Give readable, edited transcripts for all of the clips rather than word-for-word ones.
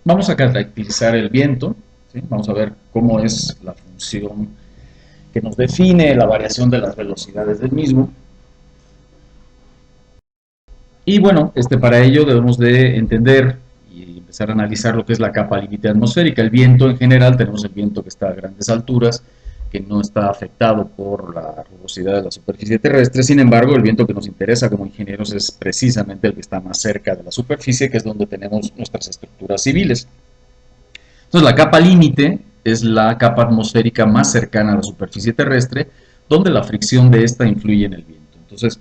Vamos a caracterizar el viento, ¿sí? Vamos a ver cómo es la función que nos define la variación de las velocidades del mismo. Y bueno, para ello debemos de entender y empezar a analizar lo que es la capa límite atmosférica. El viento en general, tenemos el viento que está a grandes alturas, que no está afectado por la rugosidad de la superficie terrestre. Sin embargo, el viento que nos interesa como ingenieros es precisamente el que está más cerca de la superficie, que es donde tenemos nuestras estructuras civiles. Entonces, la capa límite es la capa atmosférica más cercana a la superficie terrestre, donde la fricción de esta influye en el viento. Entonces,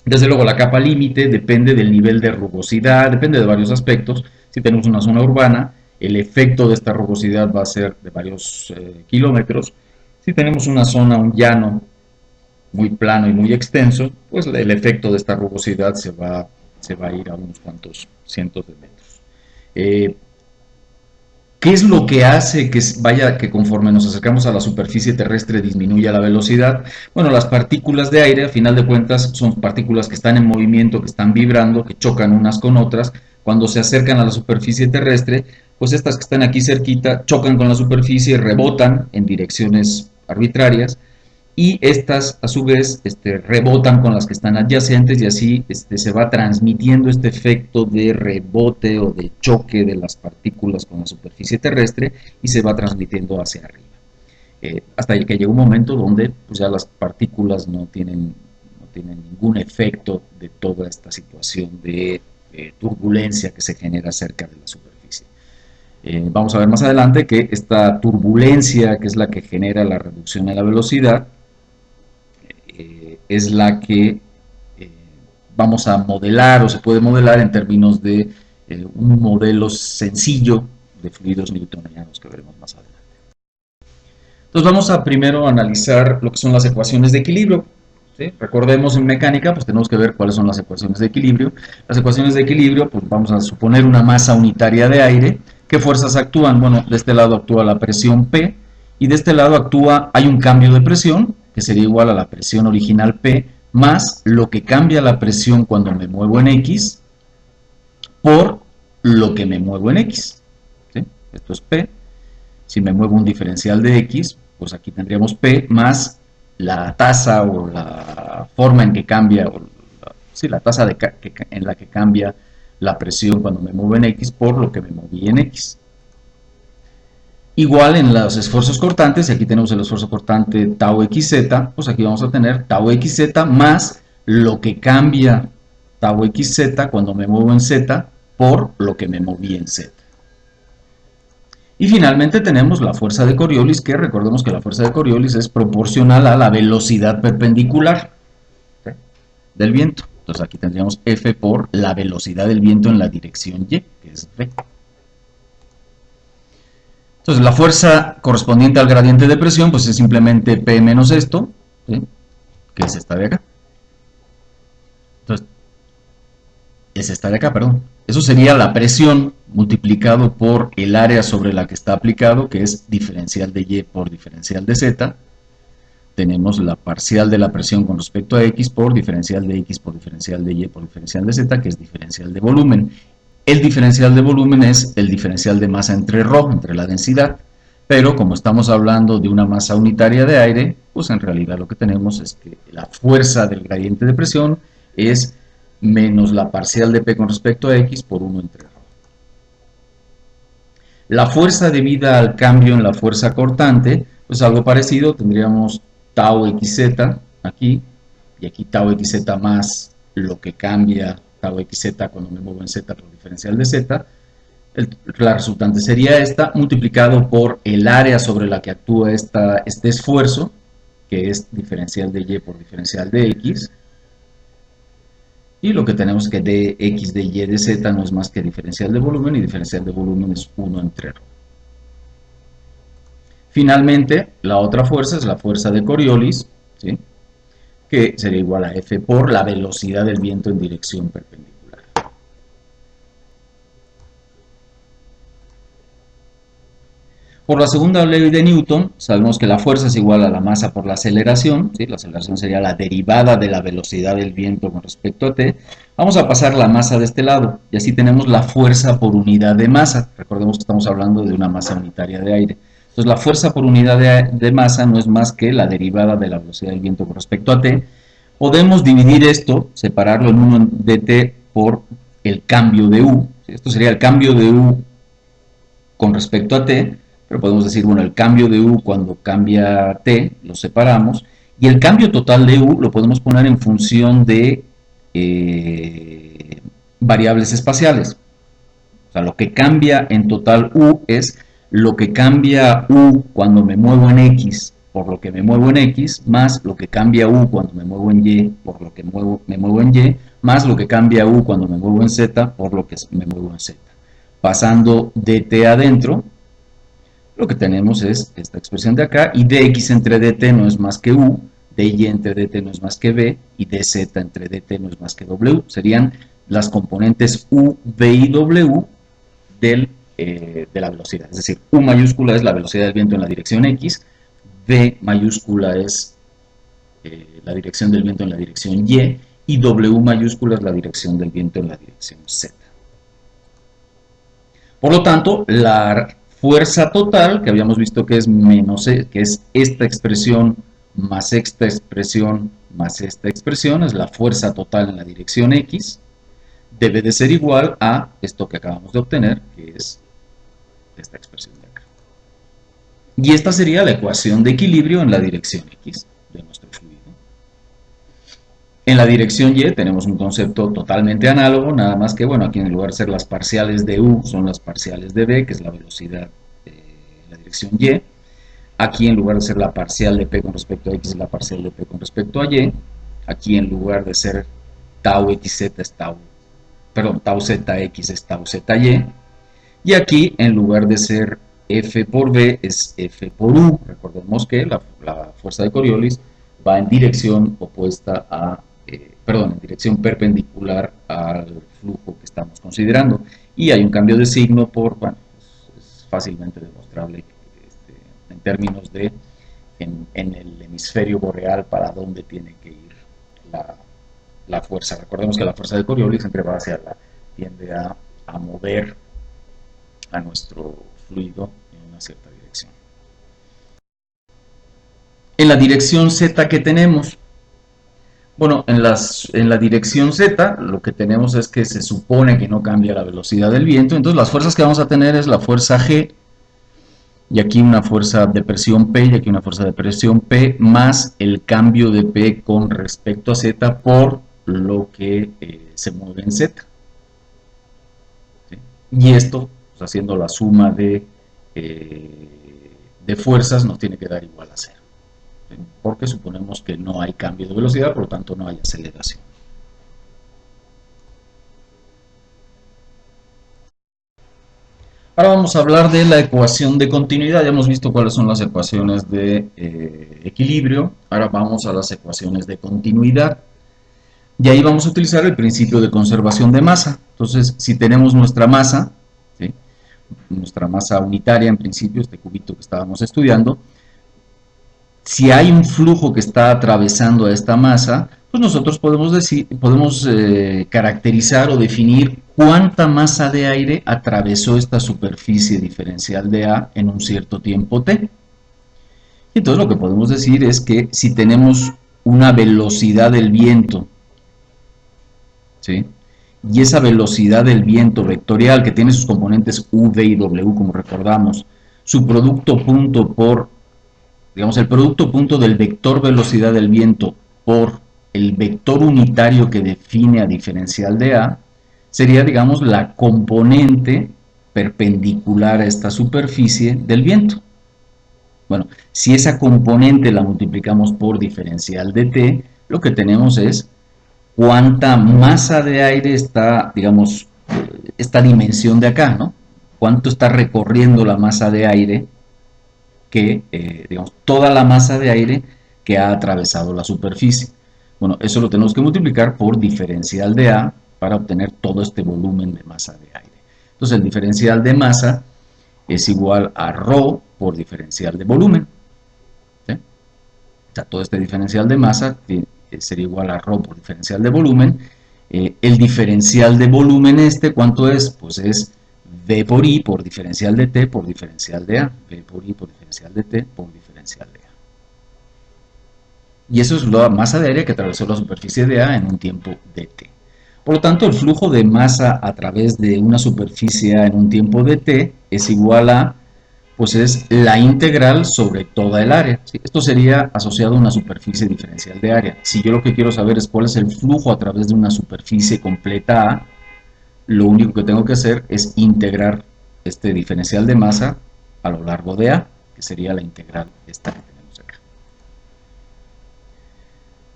desde luego, la capa límite depende del nivel de rugosidad, depende de varios aspectos. Si tenemos una zona urbana, el efecto de esta rugosidad va a ser de varios kilómetros. Si tenemos una zona, un llano muy plano y muy extenso, pues el efecto de esta rugosidad se va a ir a unos cuantos cientos de metros. Eh, ¿Qué es lo que hace que conforme nos acercamos a la superficie terrestre disminuya la velocidad? Bueno, las partículas de aire, a final de cuentas, son partículas que están en movimiento, que están vibrando, que chocan unas con otras. Cuando se acercan a la superficie terrestre, pues estas que están aquí cerquita chocan con la superficie, rebotan en direcciones arbitrarias y estas a su vez rebotan con las que están adyacentes y así se va transmitiendo este efecto de rebote o de choque de las partículas con la superficie terrestre y se va transmitiendo hacia arriba. Hasta que llega un momento donde pues, ya las partículas no tienen ningún efecto de toda esta situación de turbulencia que se genera cerca de la superficie. Vamos a ver más adelante que esta turbulencia, que es la que genera la reducción de la velocidad, es la que eh, vamos a modelar o se puede modelar en términos de un modelo sencillo de fluidos newtonianos que veremos más adelante. Entonces vamos a primero analizar lo que son las ecuaciones de equilibrio. ¿Sí? Recordemos en mecánica, pues tenemos que ver cuáles son las ecuaciones de equilibrio. Las ecuaciones de equilibrio, pues vamos a suponer una masa unitaria de aire. ¿Qué fuerzas actúan? Bueno, de este lado actúa la presión P y de este lado hay un cambio de presión, que sería igual a la presión original P, más lo que cambia la presión cuando me muevo en X, por lo que me muevo en X. ¿Sí? Esto es P. Si me muevo un diferencial de X, pues aquí tendríamos P más la tasa o la forma en que cambia, sí, la tasa en la que cambia la presión cuando me muevo en X por lo que me moví en X. Igual en los esfuerzos cortantes, y aquí tenemos el esfuerzo cortante tau xz, pues aquí vamos a tener tau xz más lo que cambia tau xz cuando me muevo en z por lo que me moví en z. Y finalmente tenemos la fuerza de Coriolis, que recordemos que la fuerza de Coriolis es proporcional a la velocidad perpendicular, ¿sí?, del viento. Entonces aquí tendríamos F por la velocidad del viento en la dirección Y, que es V. Entonces la fuerza correspondiente al gradiente de presión pues es simplemente P menos esto, ¿sí?, que es esta de acá. Entonces es esta de acá, perdón. Eso sería la presión multiplicado por el área sobre la que está aplicado, que es diferencial de Y por diferencial de Z. Tenemos la parcial de la presión con respecto a X por diferencial de X por diferencial de Y por diferencial de Z, que es diferencial de volumen. El diferencial de volumen es el diferencial de masa entre ρ, entre la densidad, pero como estamos hablando de una masa unitaria de aire, pues en realidad lo que tenemos es que la fuerza del gradiente de presión es menos la parcial de P con respecto a X por 1 entre ρ. La fuerza debida al cambio en la fuerza cortante, pues algo parecido, tendríamos tau xz aquí, y aquí tau xz más lo que cambia tau xz cuando me muevo en z por diferencial de z. La resultante sería esta, multiplicado por el área sobre la que actúa este esfuerzo, que es diferencial de y por diferencial de x, y lo que tenemos es que dx de y de z no es más que diferencial de volumen, y diferencial de volumen es 1 entre ρ. Finalmente, la otra fuerza es la fuerza de Coriolis, ¿sí?, que sería igual a F por la velocidad del viento en dirección perpendicular. Por la segunda ley de Newton, sabemos que la fuerza es igual a la masa por la aceleración, ¿sí? La aceleración sería la derivada de la velocidad del viento con respecto a t. Vamos a pasar la masa de este lado, y así tenemos la fuerza por unidad de masa. Recordemos que estamos hablando de una masa unitaria de aire. Entonces, la fuerza por unidad de masa no es más que la derivada de la velocidad del viento con respecto a t. Podemos dividir esto, separarlo en 1 dt por el cambio de u. Esto sería el cambio de u con respecto a t, pero podemos decir, bueno, el cambio de u cuando cambia t, lo separamos, y el cambio total de u lo podemos poner en función de variables espaciales. O sea, lo que cambia en total u es lo que cambia u cuando me muevo en x por lo que me muevo en x, más lo que cambia u cuando me muevo en y por lo que me muevo en y, más lo que cambia u cuando me muevo en z por lo que me muevo en z. Pasando dt adentro, lo que tenemos es esta expresión de acá, y dx entre dt no es más que u, dy entre dt no es más que v, y dz entre dt no es más que w. Serían las componentes u, v y w de la velocidad. Es decir, u mayúscula es la velocidad del viento en la dirección x, v mayúscula es la dirección del viento en la dirección y w mayúscula es la dirección del viento en la dirección z. Por lo tanto, la fuerza total, que habíamos visto que es menos, que es esta expresión más esta expresión más esta expresión, es la fuerza total en la dirección x, debe de ser igual a esto que acabamos de obtener, que es esta expresión de acá. Y esta sería la ecuación de equilibrio en la dirección x de nuestro fluido. En la dirección y tenemos un concepto totalmente análogo, nada más que, bueno, aquí en lugar de ser las parciales de u, son las parciales de v, que es la velocidad en la dirección y. Aquí en lugar de ser la parcial de p con respecto a x, es la parcial de p con respecto a y. Aquí en lugar de ser tau xz es tau zx es tau zy. Y aquí en lugar de ser F por V es F por U. Recordemos que la fuerza de Coriolis va en dirección opuesta a, en dirección perpendicular al flujo que estamos considerando. Y hay un cambio de signo por, bueno, es fácilmente demostrable en términos de en el hemisferio boreal para dónde tiene que ir la fuerza. Recordemos que la fuerza de Coriolis siempre va hacia tiende a mover a nuestro fluido en una cierta dirección. En la dirección z, ¿qué tenemos? Bueno, en la dirección z lo que tenemos es que se supone que no cambia la velocidad del viento, entonces las fuerzas que vamos a tener es la fuerza G, y aquí una fuerza de presión P, y aquí una fuerza de presión P, más el cambio de P con respecto a z por lo que se mueve en z. ¿Sí? Y esto, pues, haciendo la suma de fuerzas, nos tiene que dar igual a 0. ¿Sí? Porque suponemos que no hay cambio de velocidad, por lo tanto no hay aceleración. Ahora vamos a hablar de la ecuación de continuidad. Ya hemos visto cuáles son las ecuaciones de equilibrio. Ahora vamos a las ecuaciones de continuidad. Y ahí vamos a utilizar el principio de conservación de masa. Entonces, si tenemos nuestra masa, ¿sí? Nuestra masa unitaria en principio, este cubito que estábamos estudiando, si hay un flujo que está atravesando a esta masa, pues nosotros podemos caracterizar o definir cuánta masa de aire atravesó esta superficie diferencial de A en un cierto tiempo t. Y entonces lo que podemos decir es que si tenemos una velocidad del viento, ¿sí? Y esa velocidad del viento vectorial que tiene sus componentes u, v y w, como recordamos, su producto punto por, digamos, el producto punto del vector velocidad del viento por el vector unitario que define a diferencial de A, sería, digamos, la componente perpendicular a esta superficie del viento. Bueno, si esa componente la multiplicamos por diferencial de t, lo que tenemos es cuánta masa de aire está, digamos, esta dimensión de acá, ¿no? Cuánto está recorriendo la masa de aire que, digamos, toda la masa de aire que ha atravesado la superficie. Bueno, eso lo tenemos que multiplicar por diferencial de A para obtener todo este volumen de masa de aire. Entonces, el diferencial de masa es igual a ρ por diferencial de volumen. ¿Sí? O sea, todo este diferencial de masa sería igual a ρ por diferencial de volumen. El diferencial de volumen ¿cuánto es? Pues es V por I por diferencial de T por diferencial de A. V por I por diferencial de T por diferencial de A. Y eso es la masa de aire que atravesó la superficie de A en un tiempo de T. Por lo tanto, el flujo de masa a través de una superficie A en un tiempo de T es igual a, pues es la integral sobre toda el área. ¿Sí? Esto sería asociado a una superficie diferencial de área. Si yo lo que quiero saber es cuál es el flujo a través de una superficie completa A, lo único que tengo que hacer es integrar este diferencial de masa a lo largo de A, que sería la integral esta que tenemos acá.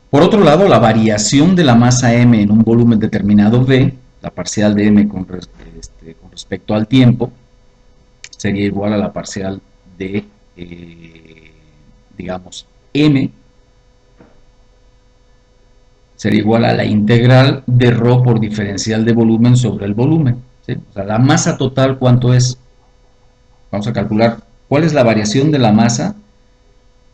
Por otro lado, la variación de la masa m en un volumen determinado V, la parcial de m con respecto al tiempo, sería igual a la parcial de, digamos, m, sería igual a la integral de ρ por diferencial de volumen sobre el volumen. ¿Sí? O sea, la masa total, ¿cuánto es? Vamos a calcular cuál es la variación de la masa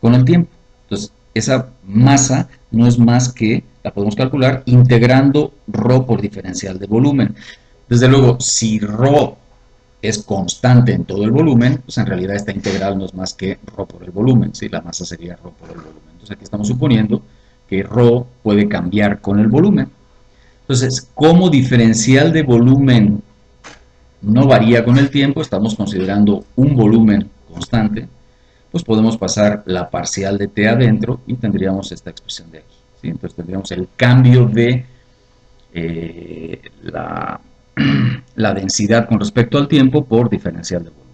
con el tiempo. Entonces, esa masa no es más que, la podemos calcular, integrando ρ por diferencial de volumen. Desde luego, si ρ es constante en todo el volumen, pues en realidad esta integral no es más que ρ por el volumen, ¿sí? La masa sería ρ por el volumen. Entonces aquí estamos suponiendo que ρ puede cambiar con el volumen. Entonces, como diferencial de volumen no varía con el tiempo, estamos considerando un volumen constante, pues podemos pasar la parcial de t adentro y tendríamos esta expresión de aquí. ¿Sí? Entonces tendríamos el cambio de la densidad con respecto al tiempo por diferencial de volumen.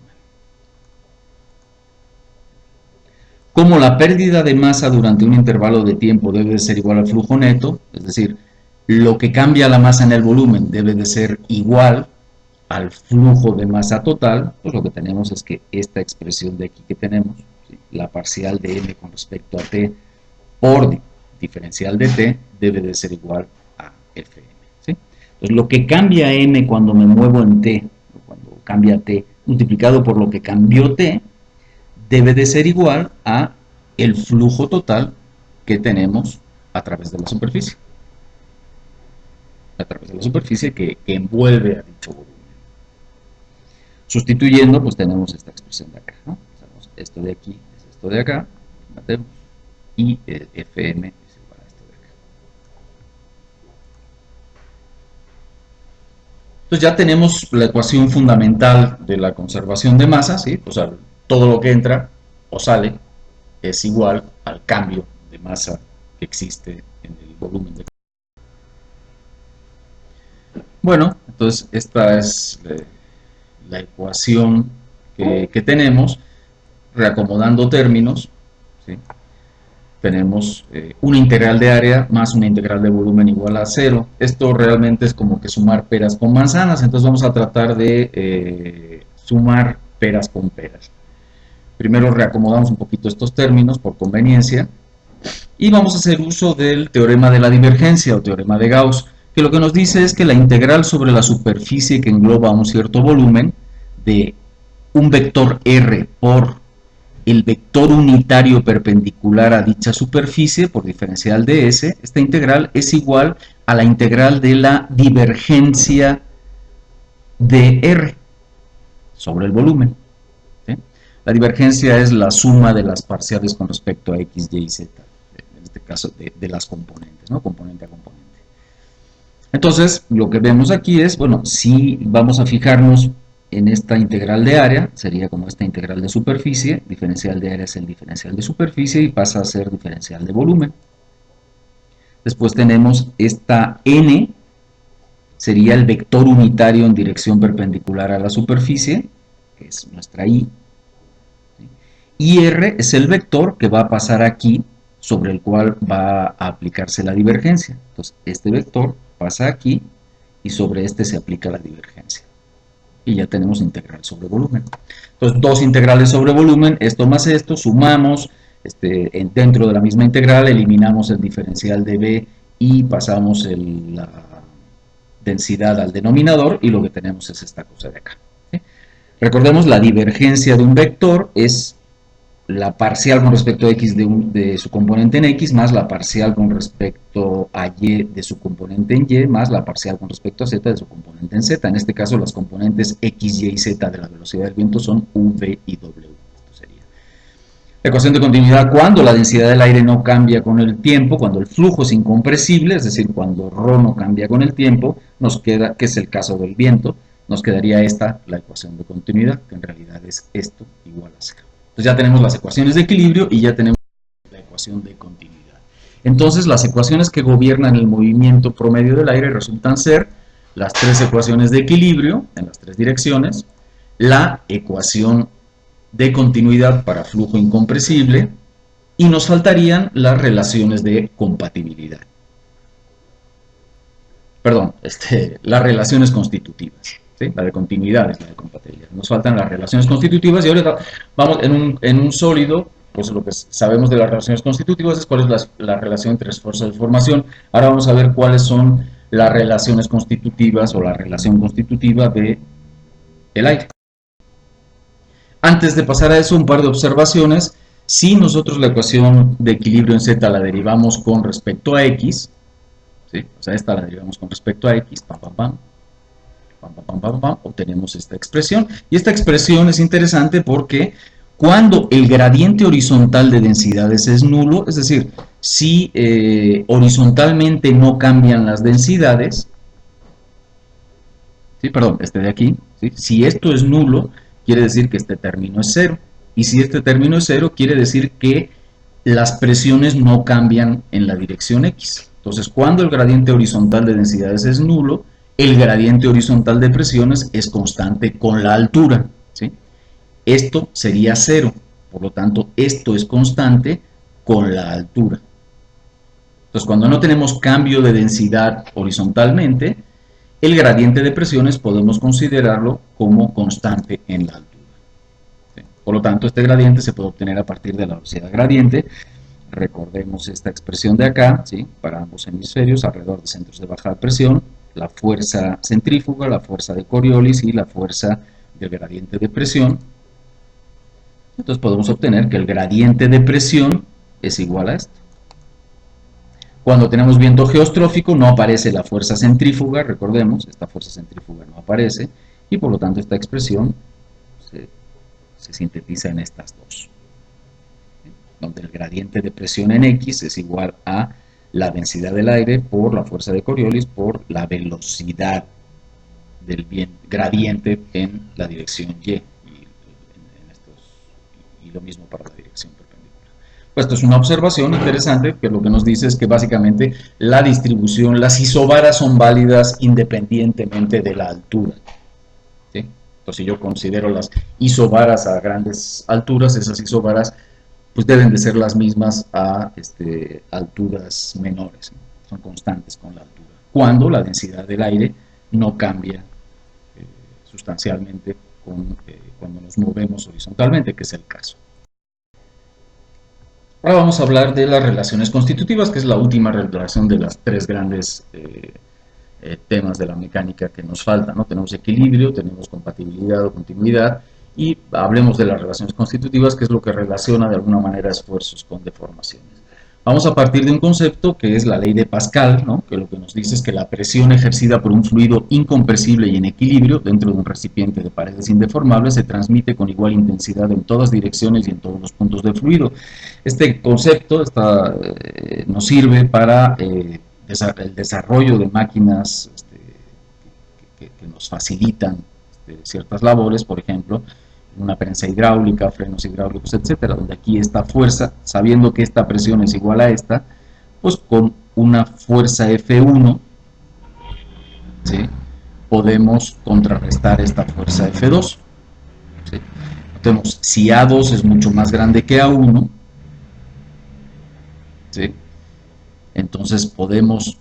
Como la pérdida de masa durante un intervalo de tiempo debe de ser igual al flujo neto, es decir, lo que cambia la masa en el volumen debe de ser igual al flujo de masa total, pues lo que tenemos es que esta expresión de aquí que tenemos, ¿sí? La parcial de m con respecto a t por diferencial de t debe de ser igual a fm. ¿Sí? Entonces lo que cambia m cuando me muevo en t, cuando cambia t, multiplicado por lo que cambió t, debe de ser igual a el flujo total que tenemos a través de la superficie. A través de la superficie que envuelve a dicho volumen. Sustituyendo, pues tenemos esta expresión de acá, ¿no? Esto de aquí es esto de acá, y el Fm es igual a esto de acá. Entonces ya tenemos la ecuación fundamental de la conservación de masa, ¿sí? O sea, todo lo que entra o sale es igual al cambio de masa que existe en el volumen de. Bueno, entonces esta es la ecuación que tenemos, reacomodando términos, ¿sí? Tenemos una integral de área más una integral de volumen igual a 0. Esto realmente es como que sumar peras con manzanas, entonces vamos a tratar de sumar peras con peras. Primero reacomodamos un poquito estos términos por conveniencia y vamos a hacer uso del teorema de la divergencia o teorema de Gauss, que lo que nos dice es que la integral sobre la superficie que engloba un cierto volumen de un vector r por el vector unitario perpendicular a dicha superficie por diferencial de S, esta integral es igual a la integral de la divergencia de R sobre el volumen. ¿Sí? La divergencia es la suma de las parciales con respecto a X, Y y Z, en este caso de las componentes, ¿no? Componente a componente. Entonces, lo que vemos aquí es, bueno, si vamos a fijarnos en esta integral de área, sería como esta integral de superficie, diferencial de área es el diferencial de superficie y pasa a ser diferencial de volumen. Después tenemos esta n, sería el vector unitario en dirección perpendicular a la superficie, que es nuestra i, y r es el vector que va a pasar aquí, sobre el cual va a aplicarse la divergencia. Entonces, este vector pasa aquí y sobre este se aplica la divergencia. Y ya tenemos integral sobre volumen. Entonces, dos integrales sobre volumen, esto más esto, sumamos, dentro de la misma integral eliminamos el diferencial de b y pasamos la densidad al denominador y lo que tenemos es esta cosa de acá. ¿Sí? Recordemos, la divergencia de un vector es la parcial con respecto a x de su componente en x más la parcial con respecto a y de su componente en y más la parcial con respecto a z de su componente en z. En este caso, las componentes x, y z de la velocidad del viento son u, v y w. Esto sería la ecuación de continuidad cuando la densidad del aire no cambia con el tiempo, cuando el flujo es incompresible, es decir, cuando ρ no cambia con el tiempo, nos queda, que es el caso del viento, nos quedaría esta, la ecuación de continuidad, que en realidad es esto igual a 0. Entonces ya tenemos las ecuaciones de equilibrio y ya tenemos la ecuación de continuidad. Entonces las ecuaciones que gobiernan el movimiento promedio del aire resultan ser las tres ecuaciones de equilibrio en las tres direcciones, la ecuación de continuidad para flujo incompresible y nos faltarían las relaciones de compatibilidad. Perdón, las relaciones constitutivas. ¿Sí? La de continuidad es la de compatibilidad. Nos faltan las relaciones constitutivas y ahora vamos en un sólido, pues lo que sabemos de las relaciones constitutivas es cuál es la relación entre esfuerzo de formación. Ahora vamos a ver cuáles son las relaciones constitutivas o la relación constitutiva del aire. Antes de pasar a eso, un par de observaciones. Si nosotros la ecuación de equilibrio en Z la derivamos con respecto a X, ¿sí? O sea, esta la derivamos con respecto a X, obtenemos esta expresión. Y esta expresión es interesante porque cuando el gradiente horizontal de densidades es nulo, es decir, si horizontalmente no cambian las densidades, ¿sí? Perdón, de aquí, ¿sí? Si esto es nulo, quiere decir que este término es cero. Y si este término es cero, quiere decir que las presiones no cambian en la dirección X. Entonces, cuando el gradiente horizontal de densidades es nulo, el gradiente horizontal de presiones es constante con la altura, ¿sí? Esto sería cero, por lo tanto, esto es constante con la altura. Entonces, cuando no tenemos cambio de densidad horizontalmente, el gradiente de presiones podemos considerarlo como constante en la altura. ¿Sí? Por lo tanto, este gradiente se puede obtener a partir de la velocidad gradiente. Recordemos esta expresión de acá, ¿sí? Para ambos hemisferios, alrededor de centros de baja presión, la fuerza centrífuga, la fuerza de Coriolis y la fuerza del gradiente de presión. Entonces podemos obtener que el gradiente de presión es igual a esto. Cuando tenemos viento geostrófico no aparece la fuerza centrífuga, recordemos, esta fuerza centrífuga no aparece, y por lo tanto esta expresión se sintetiza en estas dos, donde el gradiente de presión en X es igual a la densidad del aire por la fuerza de Coriolis por la velocidad del gradiente en la dirección Y, y lo mismo para la dirección perpendicular. Pues esto es una observación interesante que lo que nos dice es que básicamente la distribución, las isobaras son válidas independientemente de la altura. ¿Sí? Entonces, si yo considero las isobaras a grandes alturas, esas isobaras pues deben de ser las mismas a alturas menores, ¿no? Son constantes con la altura, cuando la densidad del aire no cambia sustancialmente cuando nos movemos horizontalmente, que es el caso. Ahora vamos a hablar de las relaciones constitutivas, que es la última relación de las tres grandes temas de la mecánica que nos faltan, ¿no? Tenemos equilibrio, tenemos compatibilidad o continuidad, y hablemos de las relaciones constitutivas, que es lo que relaciona de alguna manera esfuerzos con deformaciones. Vamos a partir de un concepto que es la ley de Pascal, ¿no? Que lo que nos dice es que la presión ejercida por un fluido incompresible y en equilibrio dentro de un recipiente de paredes indeformables se transmite con igual intensidad en todas direcciones y en todos los puntos del fluido. Este concepto nos sirve para el desarrollo de máquinas que nos facilitan ciertas labores, por ejemplo, una prensa hidráulica, frenos hidráulicos, etcétera, donde aquí esta fuerza, sabiendo que esta presión es igual a esta, pues con una fuerza F1, ¿sí? Podemos contrarrestar esta fuerza F2. ¿Sí? Entonces, si A2 es mucho más grande que A1, ¿sí? Entonces podemos,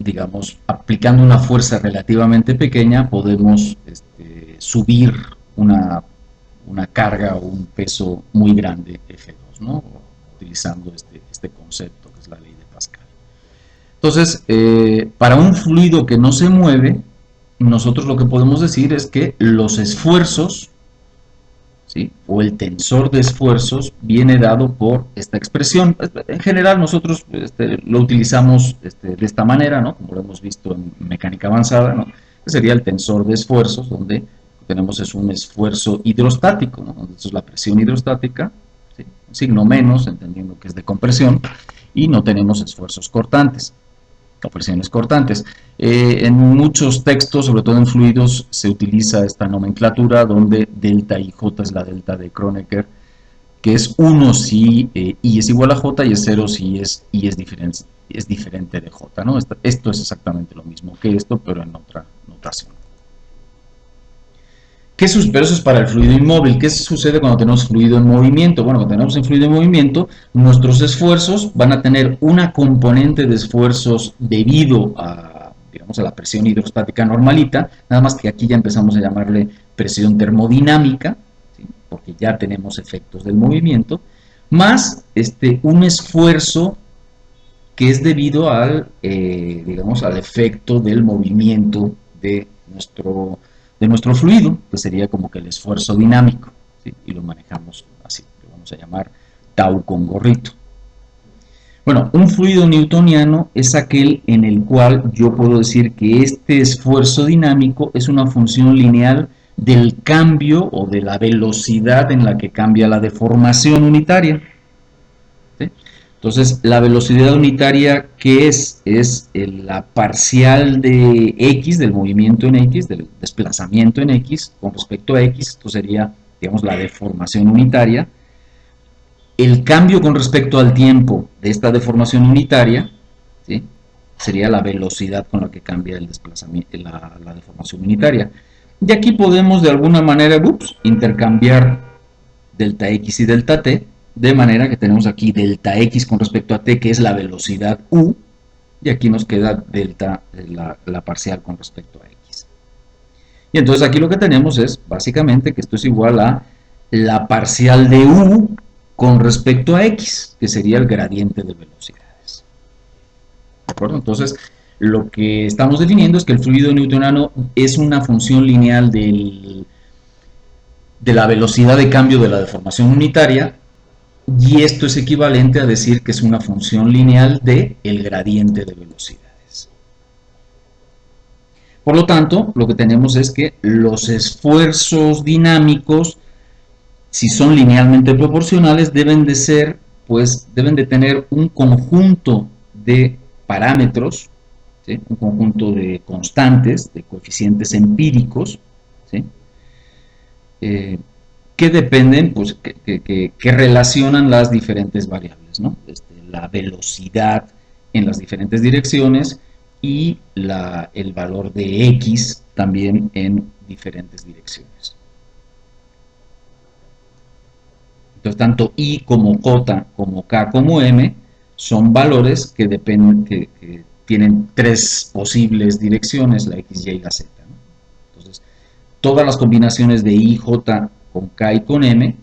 digamos, aplicando una fuerza relativamente pequeña, podemos subir una carga o un peso muy grande F2, ¿no? Utilizando este concepto que es la ley de Pascal. Entonces, para un fluido que no se mueve, nosotros lo que podemos decir es que los esfuerzos ¿sí? O el tensor de esfuerzos viene dado por esta expresión. En general nosotros lo utilizamos de esta manera, ¿no? Como lo hemos visto en mecánica avanzada, ¿no? Que sería el tensor de esfuerzos, donde tenemos es un esfuerzo hidrostático, ¿no? Entonces la presión hidrostática, ¿sí? Un signo menos, entendiendo que es de compresión, y no tenemos esfuerzos cortantes, o presiones cortantes. En muchos textos, sobre todo en fluidos, se utiliza esta nomenclatura donde delta IJ es la delta de Kronecker, que es 1 si I es igual a J y es 0 si I es diferente de J, ¿no? Esto es exactamente lo mismo que esto, pero en otra notación. Pero eso es para el fluido inmóvil. ¿Qué sucede cuando tenemos fluido en movimiento? Bueno, cuando tenemos un fluido en movimiento, nuestros esfuerzos van a tener una componente de esfuerzos debido a, digamos, a la presión hidrostática normalita, nada más que aquí ya empezamos a llamarle presión termodinámica, ¿sí? Porque ya tenemos efectos del movimiento, más un esfuerzo que es debido al, digamos, al efecto del movimiento de nuestro fluido, que sería como que el esfuerzo dinámico, ¿sí? Y lo manejamos así, lo vamos a llamar tau con gorrito. Bueno, un fluido newtoniano es aquel en el cual yo puedo decir que este esfuerzo dinámico es una función lineal del cambio o de la velocidad en la que cambia la deformación unitaria, ¿sí? Entonces, la velocidad unitaria, ¿qué es? Es la parcial de x, del movimiento en x, del desplazamiento en x, con respecto a x. Esto sería, digamos, la deformación unitaria. El cambio con respecto al tiempo de esta deformación unitaria, ¿sí? Sería la velocidad con la que cambia el desplazamiento, la deformación unitaria. Y aquí podemos, de alguna manera, intercambiar delta x y delta t, de manera que tenemos aquí delta x con respecto a t, que es la velocidad u, y aquí nos queda delta, la parcial con respecto a x. Y entonces aquí lo que tenemos es, básicamente, que esto es igual a la parcial de u con respecto a x, que sería el gradiente de velocidades. ¿De acuerdo? Entonces, lo que estamos definiendo es que el fluido newtoniano es una función lineal de la velocidad de cambio de la deformación unitaria, y esto es equivalente a decir que es una función lineal del gradiente de velocidades. Por lo tanto, lo que tenemos es que los esfuerzos dinámicos, si son linealmente proporcionales, deben de tener un conjunto de parámetros, ¿sí? Un conjunto de constantes, de coeficientes empíricos, ¿sí? Que dependen, pues, que relacionan las diferentes variables, ¿no? La velocidad en las diferentes direcciones y el valor de x también en diferentes direcciones. Entonces, tanto i como j, como k, como m, son valores que dependen, que tienen tres posibles direcciones, la x, y y la z, ¿no? Entonces, todas las combinaciones de i, j, con k y con m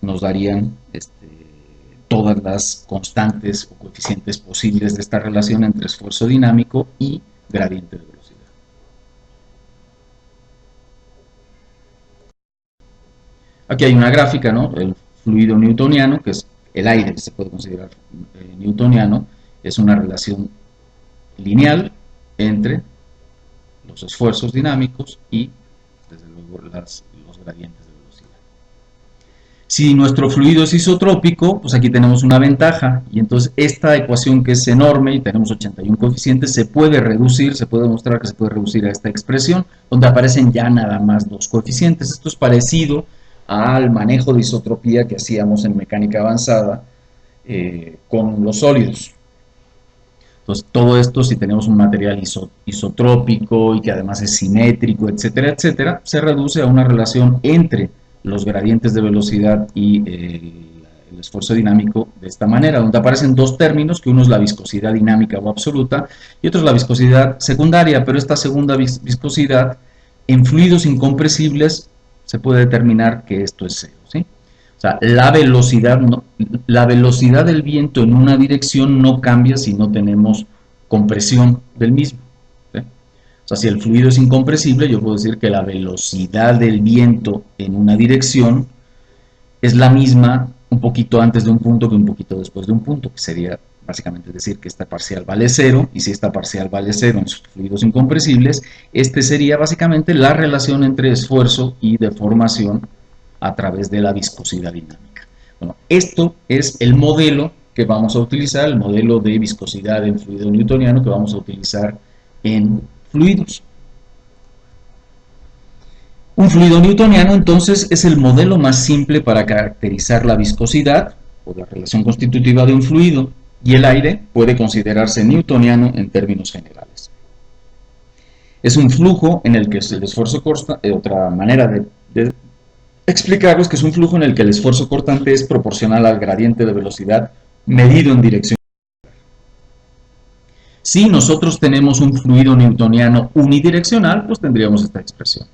nos darían todas las constantes o coeficientes posibles de esta relación entre esfuerzo dinámico y gradiente de velocidad. Aquí hay una gráfica, ¿no? El fluido newtoniano, que es el aire, que se puede considerar newtoniano, es una relación lineal entre los esfuerzos dinámicos y, desde luego, los gradientes de velocidad. Si nuestro fluido es isotrópico, pues aquí tenemos una ventaja, y entonces esta ecuación, que es enorme y tenemos 81 coeficientes, se puede reducir, se puede demostrar que se puede reducir a esta expresión, donde aparecen ya nada más dos coeficientes. Esto es parecido al manejo de isotropía que hacíamos en mecánica avanzada con los sólidos. Entonces, todo esto, si tenemos un material isotrópico y que además es simétrico, etcétera, etcétera, se reduce a una relación entre los gradientes de velocidad y el esfuerzo dinámico de esta manera, donde aparecen dos términos, que uno es la viscosidad dinámica o absoluta y otro es la viscosidad secundaria, pero esta segunda viscosidad en fluidos incompresibles se puede determinar que esto es cero, ¿sí? O sea, la velocidad del viento en una dirección no cambia si no tenemos compresión del mismo, ¿sí? O sea, si el fluido es incompresible, yo puedo decir que la velocidad del viento en una dirección es la misma un poquito antes de un punto que un poquito después de un punto, que sería básicamente decir que esta parcial vale cero, y si esta parcial vale cero en sus fluidos incompresibles, este sería básicamente la relación entre esfuerzo y deformación a través de la viscosidad dinámica. Bueno, esto es el modelo que vamos a utilizar, el modelo de viscosidad en fluido newtoniano que vamos a utilizar en fluidos. Un fluido newtoniano entonces es el modelo más simple para caracterizar la viscosidad o la relación constitutiva de un fluido, y el aire puede considerarse newtoniano en términos generales. Es un flujo en el que el esfuerzo cortante, otra manera de explicarlo es que es un flujo en el que el esfuerzo cortante es proporcional al gradiente de velocidad medido en dirección. Si nosotros tenemos un fluido newtoniano unidireccional, pues tendríamos esta expresión.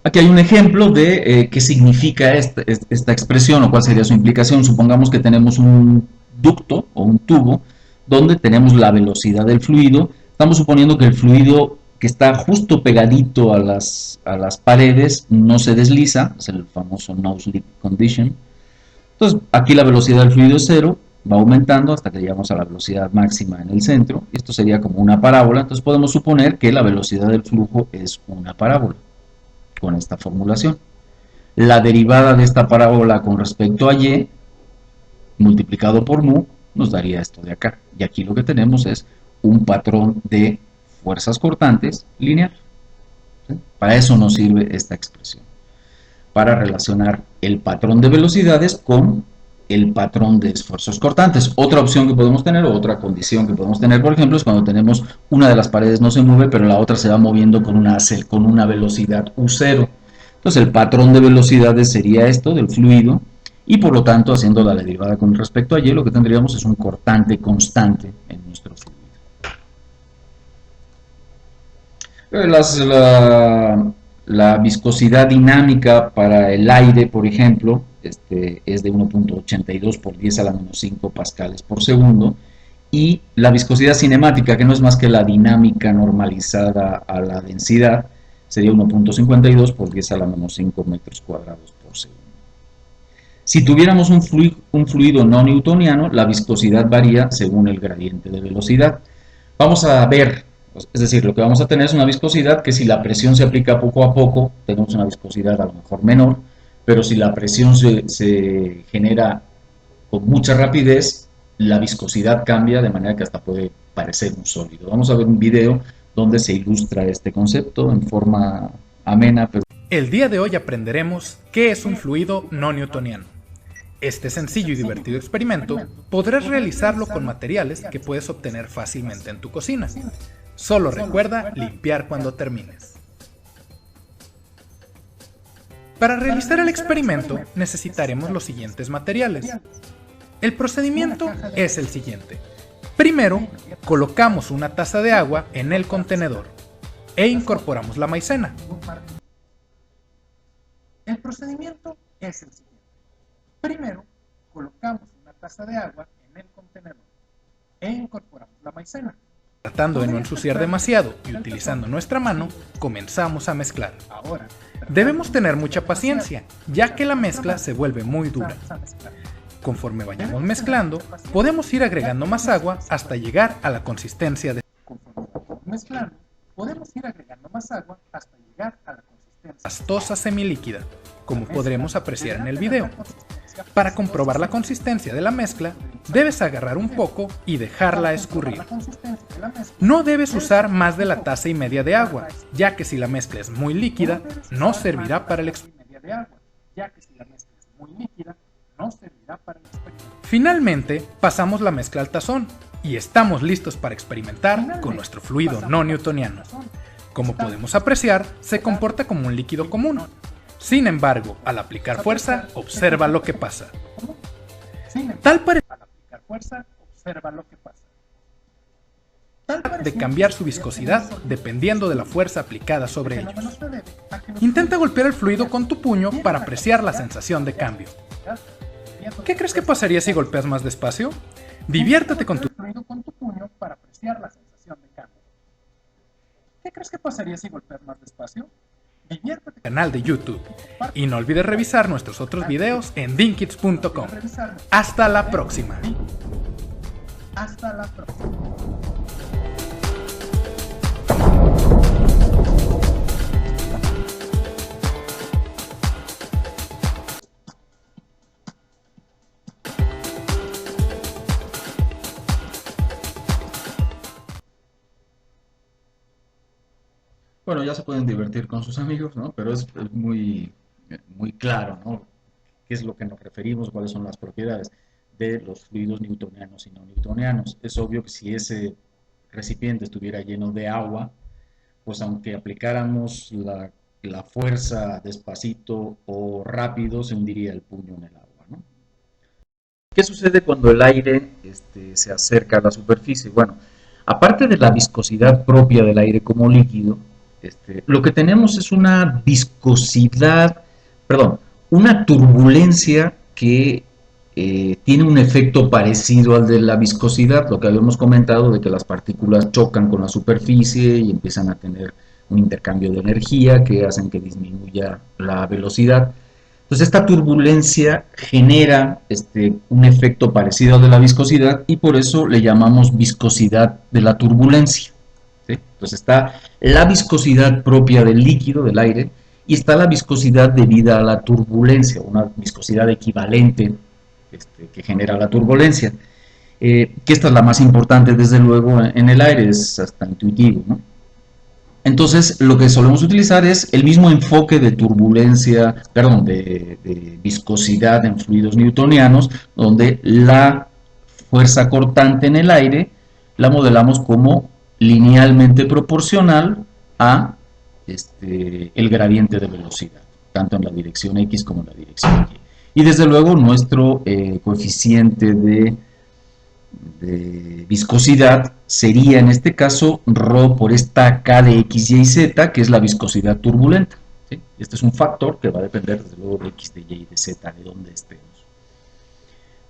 Aquí hay un ejemplo de qué significa esta expresión o cuál sería su implicación. Supongamos que tenemos un ducto o un tubo donde tenemos la velocidad del fluido. Estamos suponiendo que el fluido que está justo pegadito a las paredes no se desliza, es el famoso no slip condition. Entonces, aquí la velocidad del fluido es cero, va aumentando hasta que llegamos a la velocidad máxima en el centro. Esto sería como una parábola. Entonces podemos suponer que la velocidad del flujo es una parábola con esta formulación. La derivada de esta parábola con respecto a y multiplicado por mu nos daría esto de acá. Y aquí lo que tenemos es un patrón de fuerzas cortantes lineal. ¿Sí? Para eso nos sirve esta expresión, para relacionar el patrón de velocidades con el patrón de esfuerzos cortantes. Otra opción que podemos tener, o otra condición que podemos tener, por ejemplo, es cuando tenemos una de las paredes no se mueve, pero la otra se va moviendo con una velocidad U0. Entonces el patrón de velocidades sería esto del fluido, y por lo tanto, haciendo la derivada con respecto a y, lo que tendríamos es un cortante constante en nuestro fluido. La viscosidad dinámica para el aire, por ejemplo, es de 1.82 por 10 a la menos 5 pascales por segundo, y la viscosidad cinemática, que no es más que la dinámica normalizada a la densidad, sería 1.52 por 10 a la menos 5 metros cuadrados por segundo. Si tuviéramos un fluido no newtoniano, la viscosidad varía según el gradiente de velocidad. Vamos a ver, es decir, lo que vamos a tener es una viscosidad que, si la presión se aplica poco a poco, tenemos una viscosidad a lo mejor menor, pero si la presión se genera con mucha rapidez, la viscosidad cambia de manera que hasta puede parecer un sólido. Vamos a ver un video donde se ilustra este concepto en forma amena. El día de hoy aprenderemos qué es un fluido no newtoniano. Este sencillo y divertido experimento podrás realizarlo con materiales que puedes obtener fácilmente en tu cocina. Solo recuerda limpiar cuando termines. Para realizar el experimento necesitaremos los siguientes materiales. El procedimiento es el siguiente. Primero, colocamos una taza de agua en el contenedor e incorporamos la maicena. El procedimiento es el siguiente. Primero, colocamos una taza de agua en el contenedor e incorporamos la maicena. Tratando de no ensuciar demasiado y utilizando nuestra mano, comenzamos a mezclar. Debemos tener mucha paciencia, ya que la mezcla se vuelve muy dura. Conforme vayamos mezclando, podemos ir agregando más agua hasta llegar a la consistencia pastosa semilíquida, como podremos apreciar en el video. Para comprobar la consistencia de la mezcla, debes agarrar un poco y dejarla escurrir. No debes usar más de la taza y media de agua, ya que si la mezcla es muy líquida, no servirá para el experimento. Finalmente, pasamos la mezcla al tazón y estamos listos para experimentar con nuestro fluido no newtoniano. Como podemos apreciar, se comporta como un líquido común. Sin embargo, al aplicar fuerza, observa lo que pasa. Tal parece de cambiar su viscosidad dependiendo de la fuerza aplicada sobre ellos. Intenta golpear el fluido con tu puño para apreciar la sensación de cambio. ¿Qué crees que pasaría si golpeas más despacio? Diviértete con tu puño para apreciar la sensación de cambio. ¿Qué crees que pasaría si golpeas más despacio? Diviértete canal de YouTube. Y no olvides revisar nuestros otros videos en dinkids.com. Hasta la próxima. Hasta la próxima. Bueno, ya se pueden divertir con sus amigos, ¿no? Pero es muy, muy claro, ¿no? ¿Qué es lo que nos referimos? ¿Cuáles son las propiedades de los fluidos newtonianos y no newtonianos? Es obvio que si ese recipiente estuviera lleno de agua, pues aunque aplicáramos la fuerza despacito o rápido, se hundiría el puño en el agua, ¿no? ¿Qué sucede cuando el aire se acerca a la superficie? Bueno, aparte de la viscosidad propia del aire como líquido, lo que tenemos es una viscosidad, perdón, una turbulencia que tiene un efecto parecido al de la viscosidad, lo que habíamos comentado de que las partículas chocan con la superficie y empiezan a tener un intercambio de energía que hacen que disminuya la velocidad. Entonces esta turbulencia genera un efecto parecido al de la viscosidad y por eso le llamamos viscosidad de la turbulencia, ¿sí? Entonces está la viscosidad propia del líquido, del aire, y está la viscosidad debida a la turbulencia, una viscosidad equivalente que genera la turbulencia, que esta es la más importante desde luego en el aire, es hasta intuitivo, ¿no? Entonces lo que solemos utilizar es el mismo enfoque de turbulencia, perdón, de viscosidad en fluidos newtonianos, donde la fuerza cortante en el aire la modelamos como linealmente proporcional a el gradiente de velocidad, tanto en la dirección X como en la dirección Y. Y desde luego nuestro coeficiente de viscosidad sería en este caso ρ por esta K de X, Y y Z, que es la viscosidad turbulenta, ¿sí? Este es un factor que va a depender desde luego de X, de Y y de Z, de donde estemos.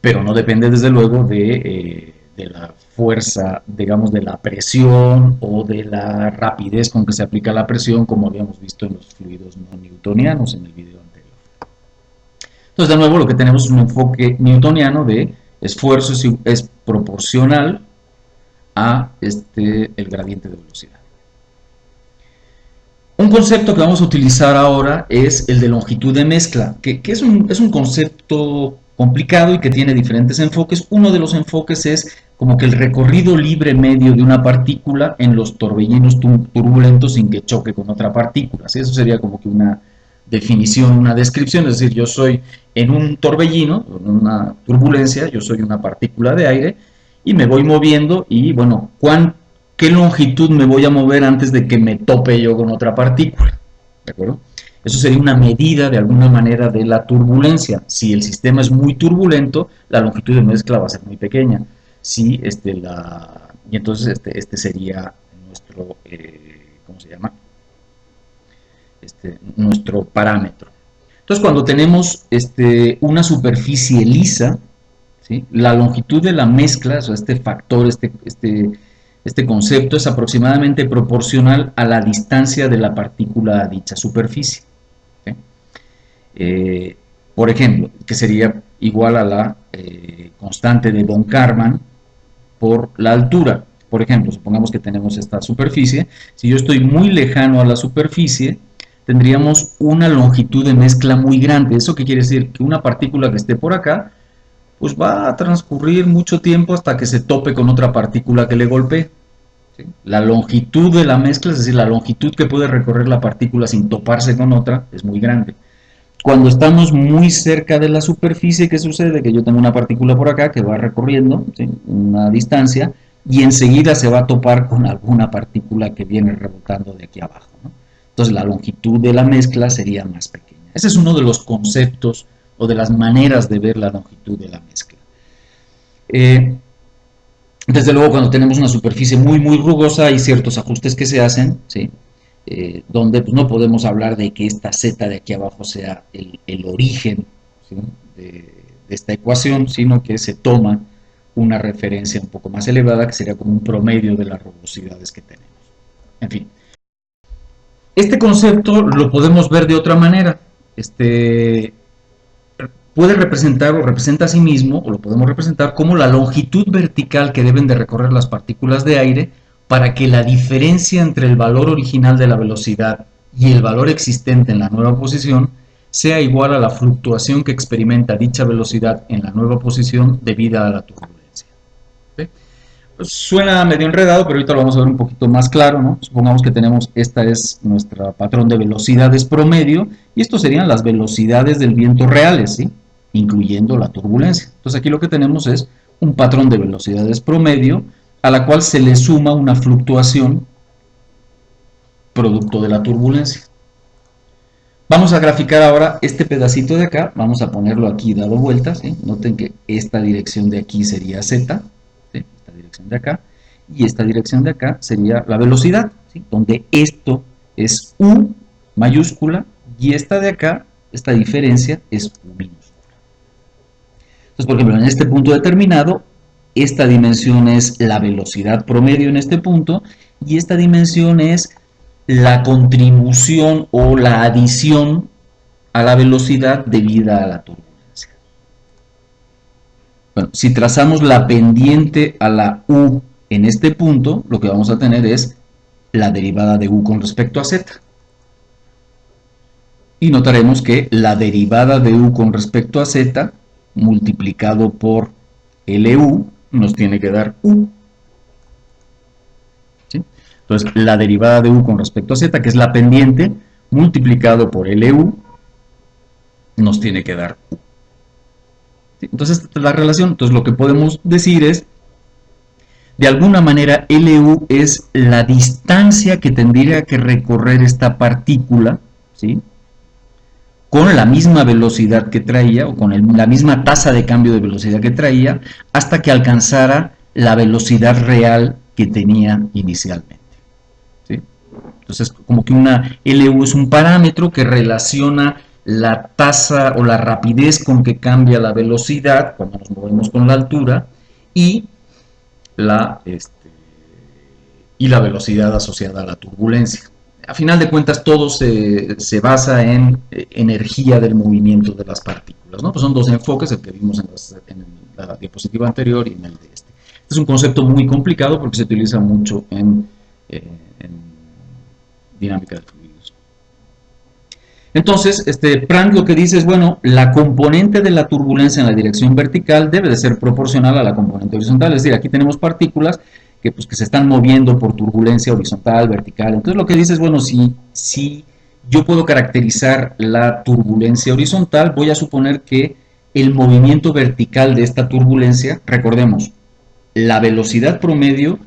Pero no depende desde luego de la fuerza, digamos, de la presión o de la rapidez con que se aplica la presión, como habíamos visto en los fluidos no newtonianos en el video anterior. Entonces, de nuevo, lo que tenemos es un enfoque newtoniano de esfuerzo es proporcional a el gradiente de velocidad. Un concepto que vamos a utilizar ahora es el de longitud de mezcla, que es un concepto complicado y que tiene diferentes enfoques. Uno de los enfoques es como que el recorrido libre medio de una partícula en los torbellinos turbulentos sin que choque con otra partícula, ¿sí? Eso sería como que una definición, una descripción, es decir, yo soy en un torbellino, en una turbulencia, yo soy una partícula de aire y me voy moviendo y, bueno, ¿qué longitud me voy a mover antes de que me tope yo con otra partícula? ¿De acuerdo? Eso sería una medida de alguna manera de la turbulencia. Si el sistema es muy turbulento, la longitud de mezcla va a ser muy pequeña. Si y entonces este sería nuestro, ¿cómo se llama? Nuestro parámetro. Entonces, cuando tenemos una superficie lisa, ¿sí? La longitud de la mezcla, o sea, este factor, este concepto es aproximadamente proporcional a la distancia de la partícula a dicha superficie. ¿Sí? Por ejemplo, que sería igual a la constante de von Karman por la altura. Por ejemplo, supongamos que tenemos esta superficie. Si yo estoy muy lejano a la superficie, tendríamos una longitud de mezcla muy grande. ¿Eso qué quiere decir? Que una partícula que esté por acá, pues va a transcurrir mucho tiempo hasta que se tope con otra partícula que le golpee. ¿Sí? La longitud de la mezcla, es decir, la longitud que puede recorrer la partícula sin toparse con otra, es muy grande. Cuando estamos muy cerca de la superficie, ¿qué sucede? Que yo tengo una partícula por acá que va recorriendo, ¿sí?, una distancia y enseguida se va a topar con alguna partícula que viene rebotando de aquí abajo, ¿no? Entonces la longitud de la mezcla sería más pequeña. Ese es uno de los conceptos o de las maneras de ver la longitud de la mezcla. Desde luego, cuando tenemos una superficie muy rugosa, hay ciertos ajustes que se hacen, ¿sí?, donde pues, no podemos hablar de que esta Z de aquí abajo sea el origen, ¿sí?, esta ecuación, sino que se toma una referencia un poco más elevada, que sería como un promedio de las rugosidades que tenemos. En fin, este concepto lo podemos ver de otra manera. Puede representar o representa a sí mismo, o lo podemos representar como la longitud vertical que deben de recorrer las partículas de aire para que la diferencia entre el valor original de la velocidad y el valor existente en la nueva posición sea igual a la fluctuación que experimenta dicha velocidad en la nueva posición debida a la turbulencia. ¿Sí? Pues suena medio enredado, pero ahorita lo vamos a ver un poquito más claro, ¿no? Supongamos que tenemos, esta es nuestro patrón de velocidades promedio, y estos serían las velocidades del viento reales, ¿sí? Incluyendo la turbulencia. Entonces aquí lo que tenemos es un patrón de velocidades promedio, a la cual se le suma una fluctuación producto de la turbulencia. Vamos a graficar ahora este pedacito de acá, vamos a ponerlo aquí dado vueltas, ¿sí? Noten que esta dirección de aquí sería Z, ¿sí? Esta dirección de acá, y esta dirección de acá sería la velocidad, ¿sí? Donde esto es U mayúscula, y esta de acá, esta diferencia es U minúscula. Entonces, por ejemplo, en este punto determinado, esta dimensión es la velocidad promedio en este punto, y esta dimensión es la contribución o la adición a la velocidad debida a la turbulencia. Bueno, si trazamos la pendiente a la U en este punto, lo que vamos a tener es la derivada de U con respecto a Z. Y notaremos que la derivada de U con respecto a Z multiplicado por LU nos tiene que dar U. ¿Sí? Entonces, la derivada de U con respecto a Z, que es la pendiente, multiplicado por LU, nos tiene que dar U. ¿Sí? Entonces, esta es la relación. Entonces, lo que podemos decir es, de alguna manera, LU es la distancia que tendría que recorrer esta partícula, ¿sí? Con la misma velocidad que traía, o con la misma tasa de cambio de velocidad que traía, hasta que alcanzara la velocidad real que tenía inicialmente. ¿Sí? Entonces, como que una LU es un parámetro que relaciona la tasa o la rapidez con que cambia la velocidad cuando nos movemos con la altura y la velocidad asociada a la turbulencia. A final de cuentas, todo se basa en energía del movimiento de las partículas, ¿no? Pues son dos enfoques, el que vimos en la diapositiva anterior y en el de este. Este es un concepto muy complicado porque se utiliza mucho en dinámica de fluidos. Entonces, Planck lo que dice es, bueno, la componente de la turbulencia en la dirección vertical debe de ser proporcional a la componente horizontal, es decir, aquí tenemos partículas que se están moviendo por turbulencia horizontal, vertical. Entonces lo que dice es, bueno, si yo puedo caracterizar la turbulencia horizontal, voy a suponer que el movimiento vertical de esta turbulencia, recordemos, la velocidad promedio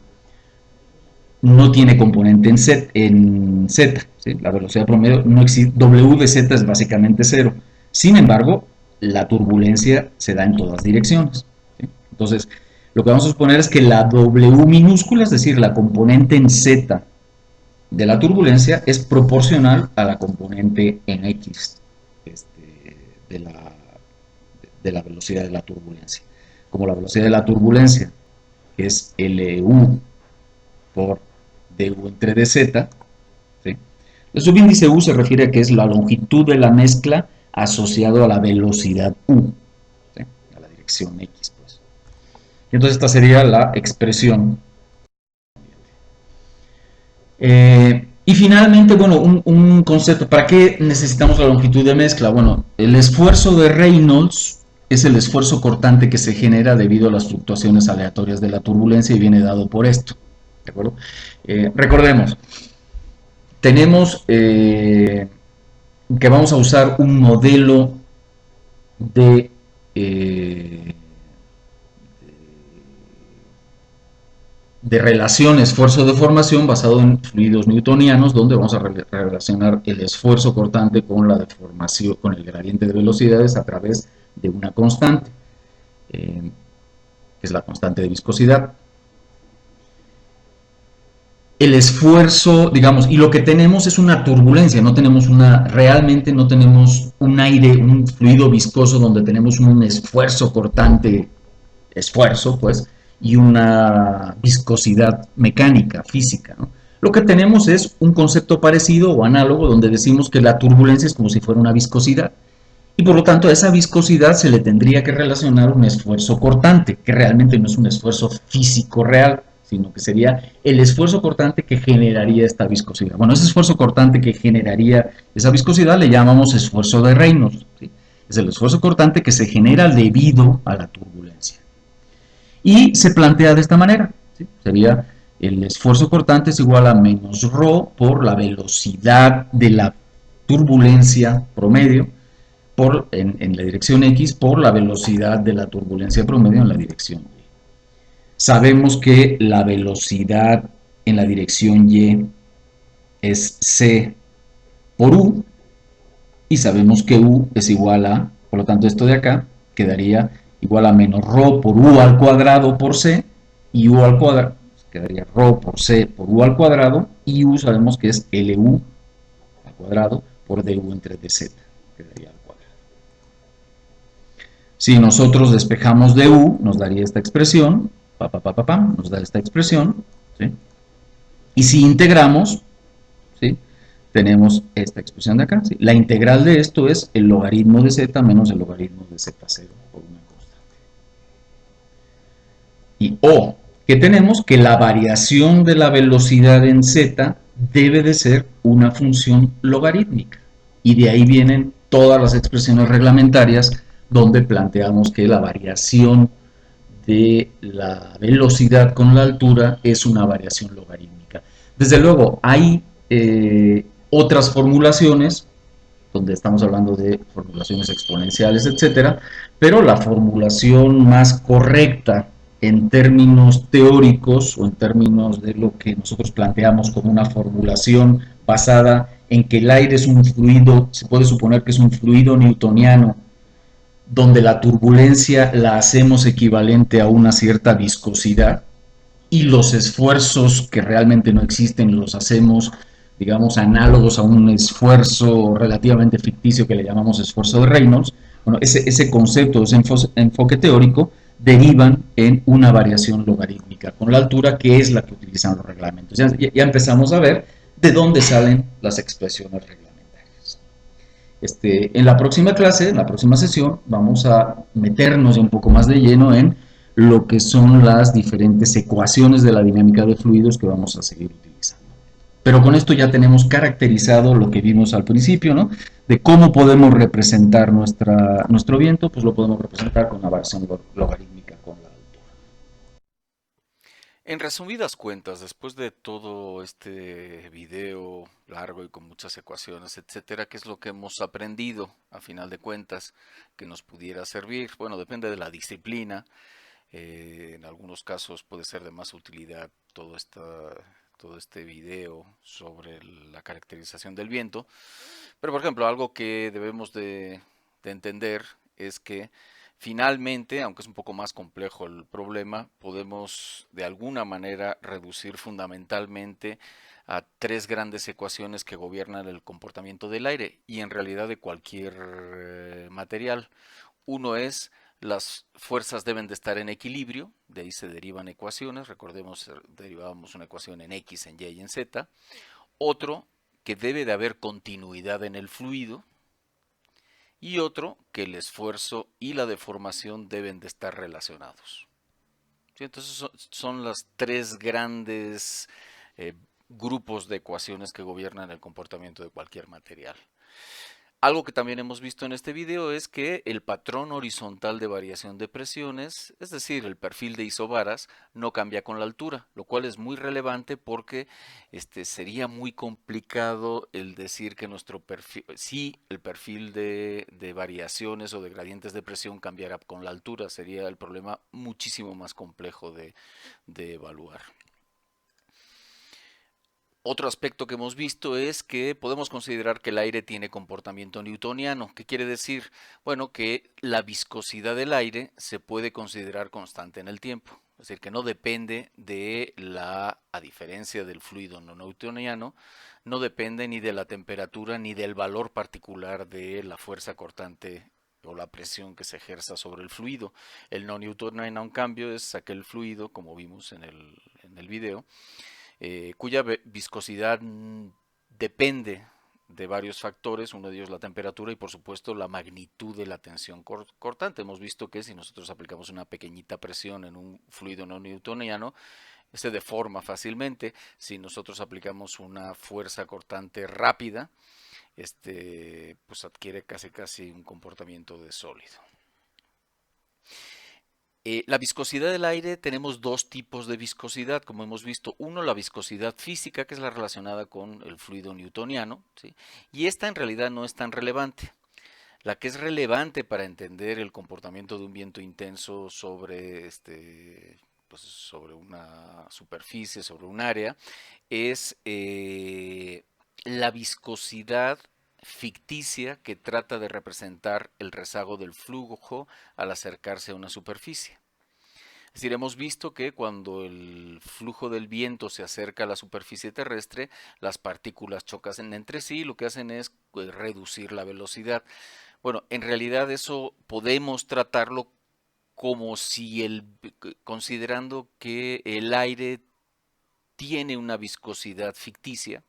no tiene componente en Z, ¿sí? La velocidad promedio no existe, W de Z es básicamente cero. Sin embargo, la turbulencia se da en todas direcciones, ¿sí? Entonces, lo que vamos a suponer es que la W minúscula, es decir, la componente en Z de la turbulencia, es proporcional a la componente en X de la velocidad de la turbulencia. Como la velocidad de la turbulencia es LU por DU entre DZ, ¿sí? El subíndice U se refiere a que es la longitud de la mezcla asociado a la velocidad U, ¿sí? A la dirección X. Entonces esta sería la expresión. Y finalmente, bueno, un concepto, ¿para qué necesitamos la longitud de mezcla? Bueno, el esfuerzo de Reynolds es el esfuerzo cortante que se genera debido a las fluctuaciones aleatorias de la turbulencia y viene dado por esto. ¿De acuerdo? Recordemos, tenemos que vamos a usar un modelo de relación esfuerzo-deformación basado en fluidos newtonianos, donde vamos a relacionar el esfuerzo cortante con la deformación, con el gradiente de velocidades a través de una constante, que es la constante de viscosidad. el esfuerzo, digamos, y lo que tenemos es una turbulencia, no tenemos realmente no tenemos un aire, un fluido viscoso donde tenemos un esfuerzo cortante, esfuerzo, pues, y una viscosidad mecánica, física, ¿no? Lo que tenemos es un concepto parecido o análogo donde decimos que la turbulencia es como si fuera una viscosidad y por lo tanto a esa viscosidad se le tendría que relacionar un esfuerzo cortante, que realmente no es un esfuerzo físico real, sino que sería el esfuerzo cortante que generaría esta viscosidad. Bueno, ese esfuerzo cortante que generaría esa viscosidad le llamamos esfuerzo de Reynolds, ¿sí? Es el esfuerzo cortante que se genera debido a la turbulencia. Y se plantea de esta manera, ¿sí? Sería el esfuerzo cortante es igual a menos ρ por la velocidad de la turbulencia promedio en la dirección X por la velocidad de la turbulencia promedio en la dirección Y. Sabemos que la velocidad en la dirección Y es C por U y sabemos que U es igual a, por lo tanto esto de acá quedaría igual a menos ρ por U al cuadrado por C y U al cuadrado, quedaría ρ por C por U al cuadrado y U sabemos que es LU al cuadrado por DU entre DZ, quedaría al cuadrado. Si nosotros despejamos de U, nos daría esta expresión, nos da esta expresión, ¿sí? Y si integramos, ¿sí? Tenemos esta expresión de acá, ¿sí? La integral de esto es el logaritmo de z menos el logaritmo de z0 por una constante. Y o, que tenemos que la variación de la velocidad en z debe de ser una función logarítmica. Y de ahí vienen todas las expresiones reglamentarias donde planteamos que la variación de la velocidad con la altura es una variación logarítmica. Desde luego, hay otras formulaciones, donde estamos hablando de formulaciones exponenciales, etcétera, pero la formulación más correcta en términos teóricos o en términos de lo que nosotros planteamos como una formulación basada en que el aire es un fluido, se puede suponer que es un fluido newtoniano donde la turbulencia la hacemos equivalente a una cierta viscosidad y los esfuerzos que realmente no existen los hacemos, digamos, análogos a un esfuerzo relativamente ficticio que le llamamos esfuerzo de Reynolds. Bueno, ese concepto, ese enfoque teórico derivan en una variación logarítmica con la altura, que es la que utilizan los reglamentos. Ya empezamos a ver de dónde salen las expresiones reglamentarias. En la próxima clase, en la próxima sesión, vamos a meternos ya un poco más de lleno en lo que son las diferentes ecuaciones de la dinámica de fluidos que vamos a seguir utilizando. Pero con esto ya tenemos caracterizado lo que vimos al principio, ¿no? De cómo podemos representar nuestro viento, pues lo podemos representar con una variación logarítmica con la altura. En resumidas cuentas, después de todo este video largo y con muchas ecuaciones, etcétera, ¿qué es lo que hemos aprendido a final de cuentas que nos pudiera servir? Bueno, depende de la disciplina. En algunos casos puede ser de más utilidad todo este video sobre la caracterización del viento. Pero, por ejemplo, algo que debemos de entender es que finalmente, aunque es un poco más complejo el problema, podemos de alguna manera reducir fundamentalmente a tres grandes ecuaciones que gobiernan el comportamiento del aire y en realidad de cualquier material. Uno es las fuerzas deben de estar en equilibrio, de ahí se derivan ecuaciones, recordemos, derivábamos una ecuación en X, en Y y en Z. Otro, que debe de haber continuidad en el fluido, y otro, que el esfuerzo y la deformación deben de estar relacionados. ¿Sí? Entonces son las tres grandes grupos de ecuaciones que gobiernan el comportamiento de cualquier material. Algo que también hemos visto en este video es que el patrón horizontal de variación de presiones, es decir, el perfil de isobaras, no cambia con la altura, lo cual es muy relevante porque sería muy complicado el decir que nuestro perfil, si el perfil de variaciones o de gradientes de presión cambiara con la altura, sería el problema muchísimo más complejo de evaluar. Otro aspecto que hemos visto es que podemos considerar que el aire tiene comportamiento newtoniano. ¿Qué quiere decir? Bueno, que la viscosidad del aire se puede considerar constante en el tiempo. Es decir, que no depende de a diferencia del fluido no newtoniano, no depende ni de la temperatura ni del valor particular de la fuerza cortante o la presión que se ejerza sobre el fluido. El no newtoniano, en cambio, es aquel fluido, como vimos en el video, cuya viscosidad depende de varios factores, uno de ellos la temperatura y por supuesto la magnitud de la tensión cortante. Hemos visto que si nosotros aplicamos una pequeñita presión en un fluido no newtoniano, se deforma fácilmente. Si nosotros aplicamos una fuerza cortante rápida, pues adquiere casi un comportamiento de sólido. La viscosidad del aire, tenemos dos tipos de viscosidad, como hemos visto. Uno, la viscosidad física, que es la relacionada con el fluido newtoniano, ¿sí? Y esta en realidad no es tan relevante. La que es relevante para entender el comportamiento de un viento intenso sobre, pues sobre una superficie, sobre un área, es la viscosidad ficticia que trata de representar el rezago del flujo al acercarse a una superficie. Es decir, hemos visto que cuando el flujo del viento se acerca a la superficie terrestre, las partículas chocan entre sí y lo que hacen es reducir la velocidad. Bueno, en realidad eso podemos tratarlo como si considerando que el aire tiene una viscosidad ficticia,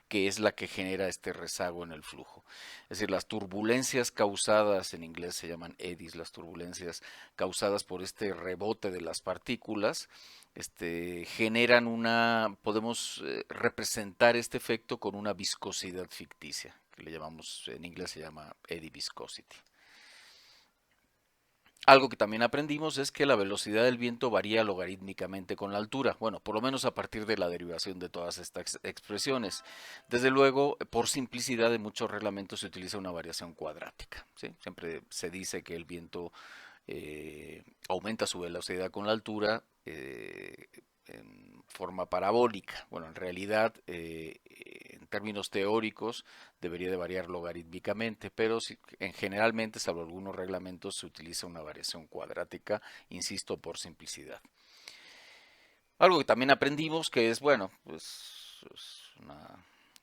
que es la que genera este rezago en el flujo. Es decir, las turbulencias causadas, en inglés se llaman eddies, las turbulencias causadas por este rebote de las partículas, generan podemos representar este efecto con una viscosidad ficticia, que le llamamos, en inglés se llama eddy viscosity. Algo que también aprendimos es que la velocidad del viento varía logarítmicamente con la altura. Bueno, por lo menos a partir de la derivación de todas estas expresiones. Desde luego, por simplicidad en muchos reglamentos se utiliza una variación cuadrática, ¿sí? Siempre se dice que el viento aumenta su velocidad con la altura en forma parabólica. Bueno, en realidad, en términos teóricos, debería de variar logarítmicamente, pero generalmente, salvo algunos reglamentos, se utiliza una variación cuadrática, insisto, por simplicidad. Algo que también aprendimos, que es, bueno, pues es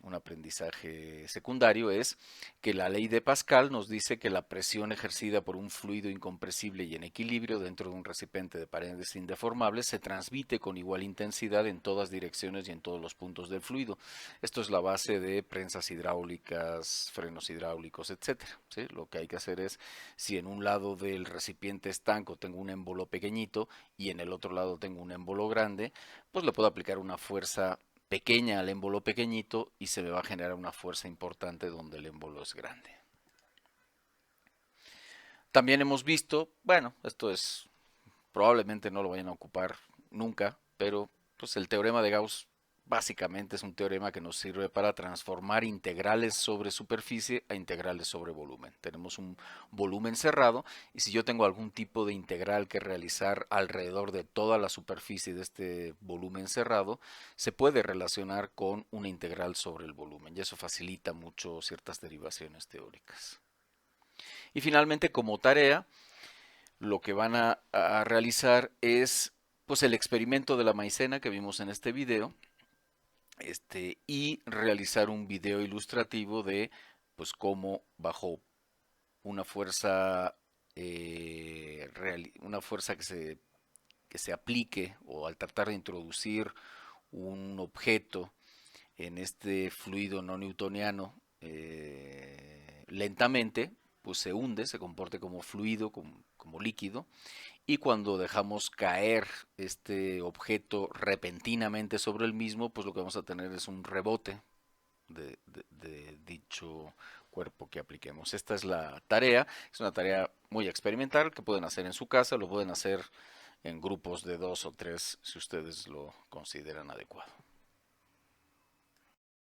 un aprendizaje secundario, es que la ley de Pascal nos dice que la presión ejercida por un fluido incompresible y en equilibrio dentro de un recipiente de paredes indeformables se transmite con igual intensidad en todas direcciones y en todos los puntos del fluido. Esto es la base de prensas hidráulicas, frenos hidráulicos, etcétera, ¿sí? Lo que hay que hacer es, si en un lado del recipiente estanco tengo un émbolo pequeñito y en el otro lado tengo un émbolo grande, pues le puedo aplicar una fuerza pequeña al émbolo pequeñito y se me va a generar una fuerza importante donde el émbolo es grande. También hemos visto, bueno, esto es, probablemente no lo vayan a ocupar nunca, pero pues el teorema de Gauss básicamente es un teorema que nos sirve para transformar integrales sobre superficie a integrales sobre volumen. Tenemos un volumen cerrado y si yo tengo algún tipo de integral que realizar alrededor de toda la superficie de este volumen cerrado, se puede relacionar con una integral sobre el volumen y eso facilita mucho ciertas derivaciones teóricas. Y finalmente, como tarea, lo que van a realizar es pues el experimento de la maicena que vimos en este video, y realizar un video ilustrativo de pues cómo bajo una fuerza que se aplique o al tratar de introducir un objeto en este fluido no newtoniano lentamente, pues se hunde, se comporte como fluido, como líquido, y cuando dejamos caer este objeto repentinamente sobre el mismo, pues lo que vamos a tener es un rebote de dicho cuerpo que apliquemos. Esta es la tarea, es una tarea muy experimental que pueden hacer en su casa, lo pueden hacer en grupos de 2 o 3 si ustedes lo consideran adecuado.